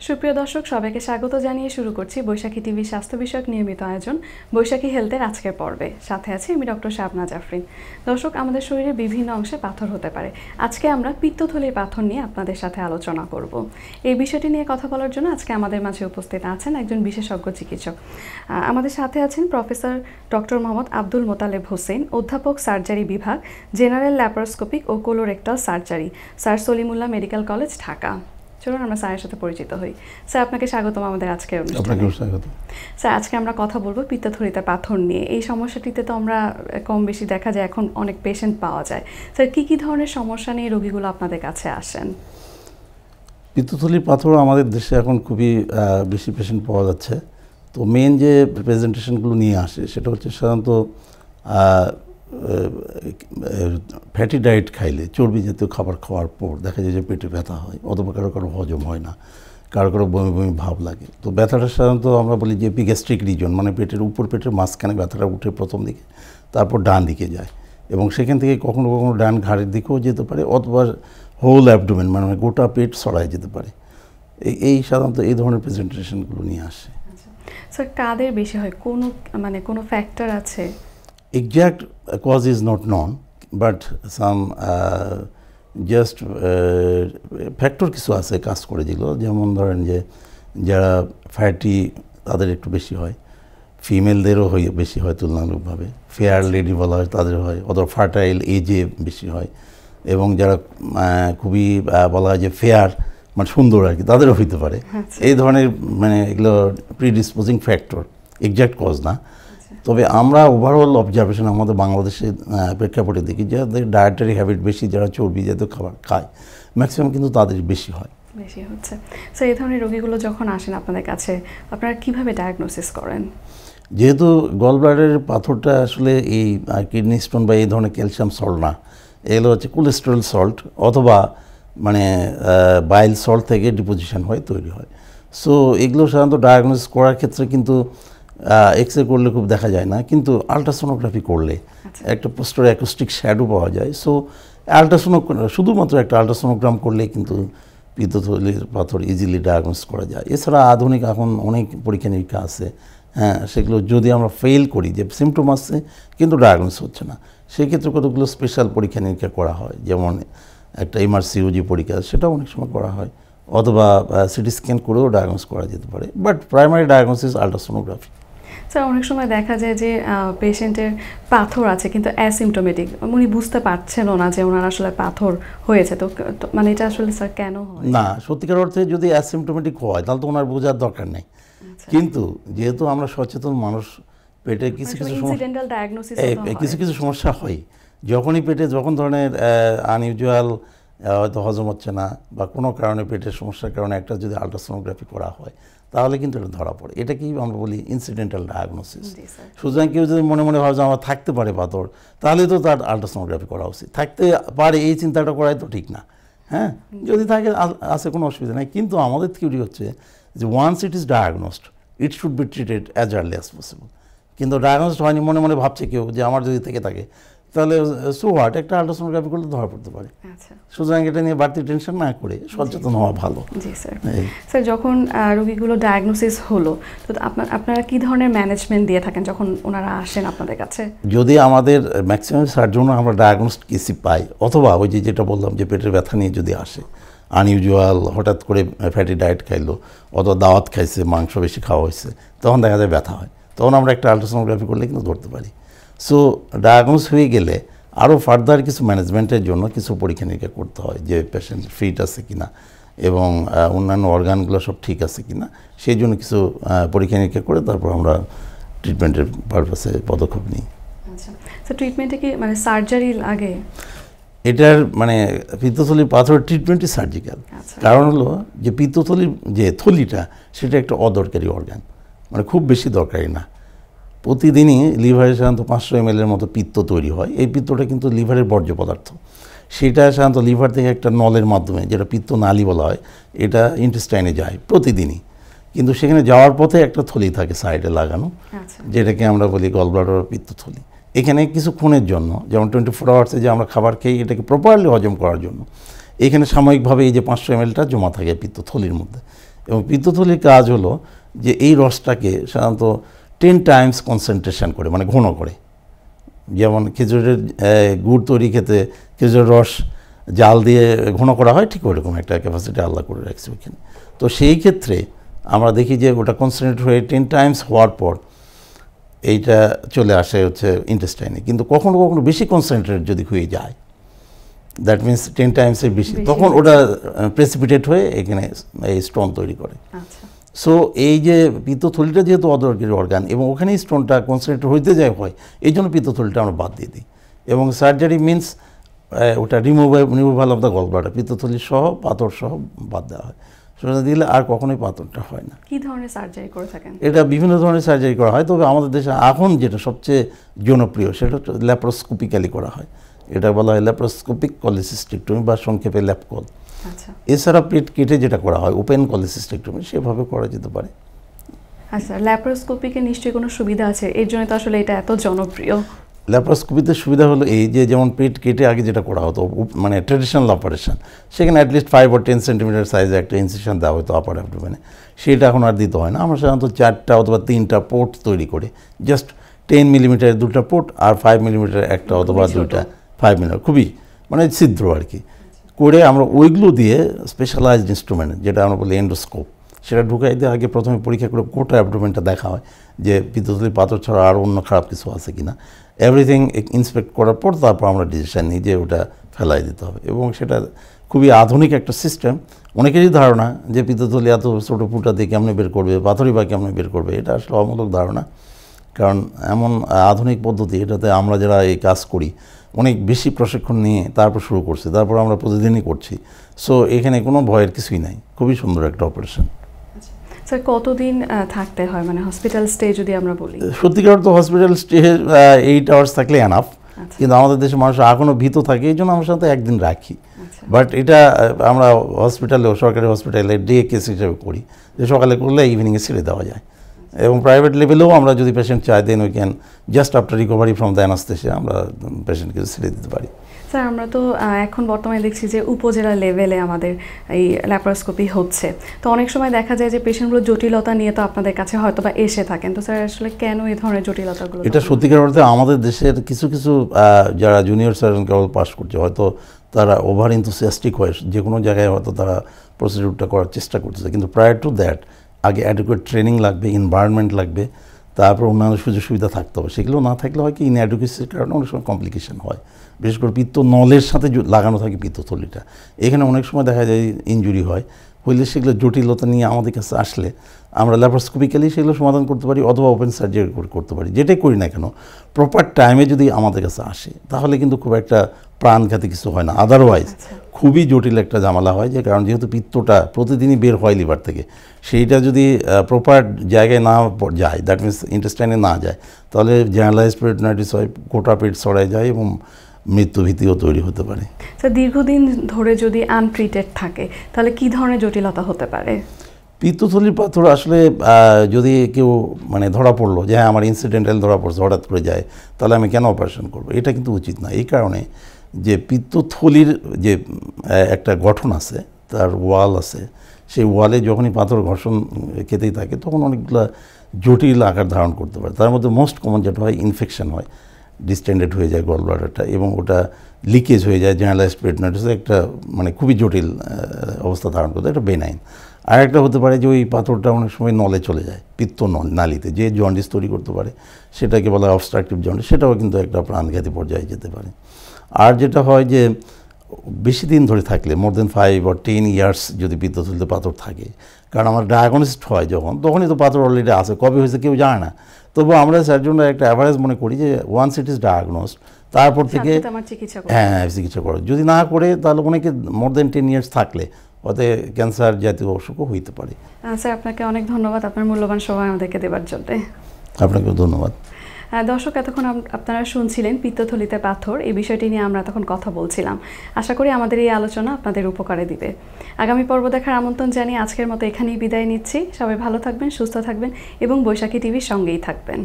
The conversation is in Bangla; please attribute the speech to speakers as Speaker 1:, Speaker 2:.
Speaker 1: সুপ্রিয় দর্শক সবাইকে স্বাগত জানিয়ে শুরু করছি বৈশাখী টিভি স্বাস্থ্য বিষয়ক নিয়মিত আয়োজন বৈশাখী হেলথের আজকের পর্বে। সাথে আছি আমি ডক্টর শাবনাজ আফরিন। দর্শক, আমাদের শরীরে বিভিন্ন অংশে পাথর হতে পারে। আজকে আমরা পিত্তথলির পাথর নিয়ে আপনাদের সাথে আলোচনা করব। এই বিষয়টি নিয়ে কথা বলার জন্য আজকে আমাদের মাঝে উপস্থিত আছেন একজন বিশেষজ্ঞ চিকিৎসক। আমাদের সাথে আছেন প্রফেসর ডক্টর মোহাম্মদ আব্দুল মোতালেব হোসেন, অধ্যাপক সার্জারি বিভাগ, জেনারেল ল্যাপারোস্কোপিক ও colorectal surgery, sir Salimullah medical college, Dhaka. চলুন আমরা স্যারের সাথে পরিচিত হই। স্যার, আপনাকে স্বাগতম আমাদের আজকের অনুষ্ঠানে। স্যার, আজকে আমরা কথা বলবো পিত্তথলিতে পাথর নিয়ে। এই সমস্যাটিতে তো আমরা কম বেশি দেখা যায় এখন অনেক পেশেন্ট পাওয়া যায়। স্যার, কি ধরনের সমস্যা নিয়ে রোগীগুলো আপনাদের কাছে আসেন?
Speaker 2: পিত্তথলির পাথর আমাদের দেশে এখন খুবই বেশি পেশেন্ট পাওয়া যাচ্ছে। তো মেন যে প্রেজেন্টেশনগুলো নিয়ে আসে সেটা হচ্ছে সাধারণত ফ্যাটি ডায়েট খাইলে, চর্বি জাতীয় খাবার খাওয়ার পর দেখা যায় যে পেটে ব্যথা হয়, অথবা কারো কারো হজম হয় না, কারো কারো বমি বমি ভাব লাগে। তো ব্যথাটা সাধারণত আমরা বলি যে এপিগ্যাস্ট্রিক রিজন, মানে পেটের উপর, পেটের মাঝখানে ব্যথাটা উঠে প্রথম দিকে, তারপর ডান দিকে যায়, এবং সেখান থেকে কখনো কখনো ডান ঘাড়ের দিকেও যেতে পারে, অথবা হোল অ্যাবডোমেন মানে গোটা পেট ছড়ায় যেতে পারে। এই সাধারণত এই ধরনের প্রেজেন্টেশনগুলো নিয়ে আসে।
Speaker 1: স্যার, কাদের বেশি হয়? কোনো ফ্যাক্টর আছে?
Speaker 2: Exact cause is not known, but some just factor কিছু আছে কাজ করে, যেগুলো যেমন ধরেন যে যারা ফ্যাটি তাদের একটু বেশি হয়, ফিমেলদেরও বেশি হয় তুলনামূলকভাবে, ফেয়ার লেডি বলা হয় তাদের হয়, অথবা ফার্টাইল এজে বেশি হয়, এবং যারা খুবই বলা হয় যে ফেয়ার মানে সুন্দর আর কি, তাদেরও হইতে পারে। এই ধরনের মানে এগুলো প্রিডিসপোজিং ফ্যাক্টর, এক্স্যাক্ট কজ না। তবে আমরা ওভারঅল অবজারভেশন আমাদের বাংলাদেশের প্রেক্ষাপটে দেখি যাদের ডায়েটারি হ্যাবিট বেশি, যারা চর্বি জাতীয় খাবার খায়, ম্যাক্সিমাম কিন্তু তাদের বেশি হয়,
Speaker 1: বেশি হচ্ছে। স্যার, এই ধরনের রোগীগুলো যখন আসেন আপনাদের কাছে, আপনারা কিভাবে ডায়াগনোসিস করেন?
Speaker 2: যেহেতু গল ব্লাডারের পাথরটা আসলে এই কিডনি স্টোন বা এই ধরনের ক্যালসিয়াম সল্ট না, এগুলো হচ্ছে কোলেস্টেরল সল্ট অথবা মানে বাইল সল্ট থেকে ডিপোজিশন হয়ে তৈরি হয়। সো এগুলো সাধারণত ডায়াগনোসিস করার ক্ষেত্রে কিন্তু এক্সরে করলে খুব দেখা যায় না, কিন্তু আলট্রাসোনোগ্রাফি করলে একটা পোস্টার অ্যাকোস্টিক শ্যাডো পাওয়া যায়। সো শুধুমাত্র একটা আলট্রাসোনোগ্রাম করলে কিন্তু পিত্তথলির পাথর ইজিলি ডায়াগনোস করা যায়। এছাড়া আধুনিক এখন অনেক পরীক্ষা নিরীক্ষা আছে, হ্যাঁ, সেগুলো যদি আমরা ফেল করি যে সিমটম আসছে কিন্তু ডায়াগনোস হচ্ছে না, সেই ক্ষেত্রে কতগুলো স্পেশাল পরীক্ষা নিরীক্ষা করা হয়, যেমন একটা এমআরসিওজি পরীক্ষা, সেটাও অনেক সময় করা হয়, অথবা সিটি স্ক্যান করেও ডায়াগনোস করা যেতে পারে, but primary diagnosis ultrasonography.
Speaker 1: Sir, অনেক সময় দেখা যায় যে পেশেন্টের পাথর আছে কিন্তু অ্যাসিমটোমেটিক, উনি বুঝতে পারছেন না যে ওনার আসলে পাথর হয়েছে। তো মানে এটা আসলে স্যার কেন হয়?
Speaker 2: না, সত্যিকার অর্থে যদি অ্যাসিমটোমেটিক হয় তাহলে তো ওনার বোঝার দরকার নেই। কিন্তু যেহেতু আমরা সচেতন মানুষ, পেটে কিছু কিছু সমস্যা হয়, যখনই পেটে যখন ধরনের আনইউজুয়াল হয়তো হজম হচ্ছে না বা কোনো কারণে পেটের সমস্যার কারণে একটা যদি আলট্রাসোনোগ্রাফি করা হয় তাহলে কিন্তু এটা ধরা পড়ে। এটা কি আমরা বলি ইনসিডেন্টাল ডায়াগনোসিস। সুতরাং কেউ যদি মনে মনে ভাবে যে আমার থাকতে পারে পাথর, তাহলে তো তার আলট্রাসোনোগ্রাফি করা উচিত। থাকতে পারে এই চিন্তাটা করাই তো ঠিক না, হ্যাঁ, যদি থাকে আছে কোনো অসুবিধা নেই। কিন্তু আমাদের থিওরি হচ্ছে যে once it is diagnosed it should be treated as early as possible. কিন্তু ডায়াগনোসড হয়নি, মনে মনে ভাবছে কেউ যে আমার যদি থেকে থাকে, তাহলে সো হোয়াট, একটা আলট্রাসোনোগ্রাফি করলে ধরা পড়তে পারে। সুতরাং এটা নিয়ে বাড়তি টেনশন না করে সচেতন হওয়া ভালো।
Speaker 1: জি স্যার। স্যার, যখন রোগীগুলো ডায়াগনোসিস হলো, তো আপনারা কি ধরনের ম্যানেজমেন্ট দিয়ে থাকেন যখন ওনারা আসেন আপনাদের কাছে?
Speaker 2: যদি আমাদের ম্যাক্সিমাম সার্জন আমরা ডায়াগনোসড কেসই পাই, অথবা ওই যেটা বললাম যে পেটের ব্যথা নিয়ে যদি আসে, আনইউজুয়াল হঠাৎ করে ফ্যাটি ডায়েট খাইলো, অথবা দাওয়াত খাইছে, মাংস বেশি খাওয়া হয়েছে, তখন দেখা যায় ব্যথা হয়, তখন আমরা একটা আলট্রাসোনোগ্রাফি করলে কিন্তু ধরতে পারি। সো ডায়াগনোস হয়ে গেলে আরও ফার্দার কিছু ম্যানেজমেন্টের জন্য কিছু পরীক্ষা নিরীক্ষা করতে হয়, যে পেশেন্ট ফিট আছে কিনা এবং অন্যান্য অর্গানগুলো সব ঠিক আছে কিনা, সেই জন্য কিছু পরীক্ষা নিরীক্ষা করে তারপর আমরা ট্রিটমেন্টের পারপাসে পদক্ষেপ নিই।
Speaker 1: আচ্ছা স্যার, ট্রিটমেন্টে কি মানে সার্জারি লাগে?
Speaker 2: এটার মানে পিত্তথলির পাথরের ট্রিটমেন্টই সার্জিক্যাল। কারণ হলো যে পিত্তথলির যে থলিটা সেটা একটা অদরকারি অর্গান, মানে খুব বেশি দরকারি না। প্রতিদিনই লিভারে সাধারণত 500 ml মতো পিত্ত তৈরি হয়। এই পিত্তটা কিন্তু লিভারের বর্জ্য পদার্থ, সেটা সাধারণত লিভার থেকে একটা নলের মাধ্যমে, যেটা পিত্ত নালী বলা হয়, এটা ইন্টেস্টাইনে যায় প্রতিদিনই। কিন্তু সেখানে যাওয়ার পথে একটা থলি থাকে সাইডে লাগানো, যেটাকে আমরা বলি গল ব্লাডার পিত্তথলি। এখানে কিছুক্ষণের জন্য, যেমন 24 আওয়ার্সে যে আমরা খাবার খেয়ে এটাকে প্রপারলি হজম করার জন্য, এখানে সাময়িকভাবে এই যে 500 mlটা জমা থাকে পিত্তথলির মধ্যে, এবং পিত্তথলির কাজ হলো যে এই রসটাকে সাধারণত 10 টাইমস কনসেন্ট্রেশন করে, মানে ঘন করে। যেমন খেজুরের গুড় তৈরি খেতে খেজুরের রস জাল দিয়ে ঘন করা হয়, ঠিক ওরকম একটা ক্যাপাসিটি আল্লাহ করে রাখছে ওইখানে। তো সেই ক্ষেত্রে আমরা দেখি যে ওটা কনসেন্ট্রেট হয়ে 10 টাইমস হওয়ার পর এইটা চলে আসে হচ্ছে ইন্টেস্টাইনে। কিন্তু কখনো কখনো বেশি কনসেন্ট্রেট যদি হয়ে যায়, দ্যাট মিনস 10 টাইমসের বেশি, তখন ওটা প্রেসিপিটেট হয়ে এখানে এই স্টোন তৈরি করে। সো এই যে পিত্তথলিটা যেহেতু অদরকারি অর্গান এবং ওখানেই স্টোনটা কনসেন্ট্রেট হইতে যায় হয়, এই জন্য পিত্তথলিটা আমরা বাদ দিয়ে দিই। এবং সার্জারি মিনস ওটা removal of the gallbladder, পিত্তথলি সহ পাথর সহ বাদ দেওয়া হয়। সেটা দিলে আর কখনোই পাথরটা হয় না।
Speaker 1: কি ধরনের সার্জারি করে থাকেন?
Speaker 2: এটা বিভিন্ন ধরনের সার্জারি করা হয়, তবে আমাদের দেশে এখন যেটা সবচেয়ে জনপ্রিয় সেটা হচ্ছে ল্যাপ্রোস্কোপিক্যালি করা হয়। এটা বলা হয় ল্যাপ্রোস্কোপিক কলিসিস্টেক্টমি বা সংক্ষেপে ল্যাপকল। এছাড়া পেট কেটে যেটা করা হয় ওপেন কলিসিস্টেক্টমি, সেভাবে করা যেতে পারে।
Speaker 1: আচ্ছা, ল্যাপ্রোস্কোপিকে নিশ্চয়ই কোনো সুবিধা আছে, এর জন্য তো আসলে এটা এত জনপ্রিয়।
Speaker 2: ল্যাপ্রোস্কোপিতে সুবিধা হলো এই যে যেমন পেট কেটে আগে যেটা করা হতো মানে ট্রেডিশনাল অপারেশন, সেখানে অ্যাটলিস্ট 5 or 10 সেন্টিমিটার সাইজে একটা ইনসিশন দেওয়া হতো আপার অ্যাবডোমেনে, সেটা এখন আর দিতে হয় না। আমরা সাধারণত 4টা অথবা 3টা পোর্ট তৈরি করে, জাস্ট 10 মিলিমিটারের 2টা পোর্ট আর 5 মিলিমিটার একটা অথবা 2টা 5 মিলিমিটার, খুবই মানে ছিদ্র আর কি করে আমরা ওইগুলো দিয়ে স্পেশালাইজড ইনস্ট্রুমেন্ট যেটা আমরা বলি এন্ডোস্কোপ, সেটা ঢুকাই দিয়ে আগে প্রথমে পরীক্ষা করে গোটা অ্যাবডোমেনটা দেখা হয় যে পিত্তথলি পাথর ছাড়া আর অন্য খারাপ কিছু আছে কিনা। এভরিথিং ইন্সপেক্ট করার পর তারপর আমরা ডিসিশন নিই যে ওটা ফেলাই দিতে হবে। এবং সেটা খুবই আধুনিক একটা সিস্টেম। অনেকেরই ধারণা যে পিত্তথলি এত ছোটো ফুটা দিয়ে কেমনে বের করবে, পাথরই বা কেমনে বের করবে, এটা আসলে অমূলক ধারণা। কারণ এমন আধুনিক পদ্ধতি, এটাতে আমরা যারা এই কাজ করি অনেক বেশি প্রশিক্ষণ নিয়ে তারপর শুরু করছি, তারপর আমরা প্রতিদিনই করছি। সো এখানে কোনো ভয়ের কিছুই নাই, খুবই সুন্দর একটা অপারেশন।
Speaker 1: স্যার, কতদিন থাকতে হয়, মানে হসপিটাল স্টে যদি আমরা বলি?
Speaker 2: সত্যিকার তো হসপিটাল স্টে 8 আওয়ার্স থাকলে এনাফ, কিন্তু আমাদের দেশে মানুষ এখনও ভীত থাকে, এই জন্য আমরা সাথে একদিন রাখি। বাট এটা আমরা হসপিটালেও, সরকারি হসপিটালে ডে কেস হিসেবে করি, যে সকালে করলে ইভিনিংয়ে ছেড়ে দেওয়া যায়। এবং প্রাইভেট লেভেলেও আমরা যদি পেশেন্ট চাই then we can just after recovery from the anaesthesia আমরা পেশেন্টকে ছেড়ে দিতে পারি।
Speaker 1: স্যার, আমরা তো এখন বর্তমানে দেখছি যে উপজেলা লেভেলে আমাদের এই ল্যাপ্রোস্কোপি হচ্ছে, তো অনেক সময় দেখা যায় যে পেশেন্টগুলো জটিলতা নিয়ে তো আপনাদের কাছে হয়তো বা এসে থাকেন, তো স্যার আসলে কেন এই ধরনের জটিলতাগুলো?
Speaker 2: এটা সত্যিকার অর্থে আমাদের দেশের কিছু কিছু যারা জুনিয়র সার্জন কেবল পাস করছে, হয়তো তারা ওভার এনথুসিয়াস্টিক হয়ে যে কোনো জায়গায় হয়তো তারা প্রসিডিউরটা করার চেষ্টা করতেছে, কিন্তু প্রায়ার টু দ্যাট আগে অ্যাডুকুয়েট ট্রেনিং লাগবে, এনভায়রনমেন্ট লাগবে, তারপর অন্যান্য সুযোগ সুবিধা থাকতে হবে। সেগুলো না থাকলে হয় কি ইনঅ্যাডুকেসির কারণে অনেক সময় কমপ্লিকেশন হয়, বিশেষ করে পিত্ত নলের সাথে লাগানো থাকে পিত্তথলিটা, এখানে অনেক সময় দেখা যায় ইনজুরি হয়, হইলে সেগুলো জটিলতা নিয়ে আমাদের কাছে আসলে আমরা ল্যাপ্রোস্কোপিক্যালি সেগুলো সমাধান করতে পারি অথবা ওপেন সার্জারি করতে পারি। যেটাই করি না কেন প্রপার টাইমে যদি আমাদের কাছে আসে তাহলে কিন্তু খুব একটা প্রাণঘাতী কিছু হয় না। আদারওয়াইজ খুবই জটিল একটা ঝামেলা হয়, যে কারণ যেহেতু পিত্তটা প্রতিদিনই বের হয় লিভার থেকে, সেইটা যদি প্রপার জায়গায় না যায়, দ্যাট মিনস ইন্টেস্টাইনে না যায়, তাহলে জেনারেলাইজ পেরিটোনাইটিস হয়, গোটা পেট ছড়ায় যায় এবং মৃত্যু ভীতিও তৈরি হতে পারে।
Speaker 1: স্যার, দীর্ঘদিন ধরে যদি আনট্রিটেড থাকে তাহলে কি ধরনের জটিলতা হতে পারে?
Speaker 2: পিত্তথলির পাথর আসলে যদি কেউ মানে ধরা পড়লো যে হ্যাঁ আমার ইনসিডেন্টাল ধরা পড়ছে, হঠাৎ করে যায়, তাহলে আমি কেন অপারেশন করবো, এটা কিন্তু উচিত না। এই কারণে যে পিত্তথলির যে একটা গঠন আছে, তার ওয়াল আছে, সেই ওয়ালে যখনই পাথর ঘর্ষণ খেতেই থাকে তখন অনেকগুলো জটিল আকার ধারণ করতে পারে। তার মধ্যে মোস্ট কমন যেটা হয় ইনফেকশন হয়, ডিস্টেন্ডেড হয়ে যায় গল ব্লাডারটা এবং ওটা লিকেজ হয়ে যায়, জেনারেলাইজড পেরিটোনাইটিস একটা মানে খুবই জটিল অবস্থা ধারণ করতে, এটা বেনাইন। আর একটা হতে পারে যে ওই পাথরটা অনেক সময় নলে চলে যায়, পিত্ত নালিতে, যে জন্ডিস তৈরি করতে পারে, সেটাকে বলা হয় অবস্ট্রাকটিভ জন্ডিস, সেটাও কিন্তু একটা প্রাণঘাতী পর্যায়ে যেতে পারে। আর যেটা হয় যে বেশি দিন ধরে থাকলে, মোর দেন 5 or 10 ইয়ার্স যদি পিত্তথলিতে পাথর থাকে, কারণ আমার ডায়াগনোসিস হয় তখনই তো পাথর অলরেডি আছে, কবে হয়েছে কেউ জানে না, তবু আমরা সার্জনরা একটা অ্যাভারেজ মনে করি যে ওয়ান্স ইট ইজ ডায়াগনোসড তারপর থেকে হ্যাঁ চিকিৎসা করো। যদি না করে তাহলে অনেকে মোর দেন 10 ইয়ার্স থাকলে ওতে ক্যান্সার জাতীয় অসুখও হইতে পারে।
Speaker 1: স্যার, আপনাকে অনেক ধন্যবাদ আপনার মূল্যবান সময় আমাদেরকে দেওয়ার জন্য।
Speaker 2: আপনাকেও ধন্যবাদ।
Speaker 1: দর্শক, এতক্ষণ আপনারা শুনছিলেন পিত্তথলিতে পাথর, এই বিষয়টি নিয়ে আমরা তখন কথা বলছিলাম। আশা করি আমাদের এই আলোচনা আপনাদের উপকারে দিবে। আগামী পর্ব দেখার আমন্ত্রণ জানিয়ে আজকের মতো এখানেই বিদায় নিচ্ছি। সবাই ভালো থাকবেন, সুস্থ থাকবেন এবং বৈশাখী টিভির সঙ্গেই থাকবেন।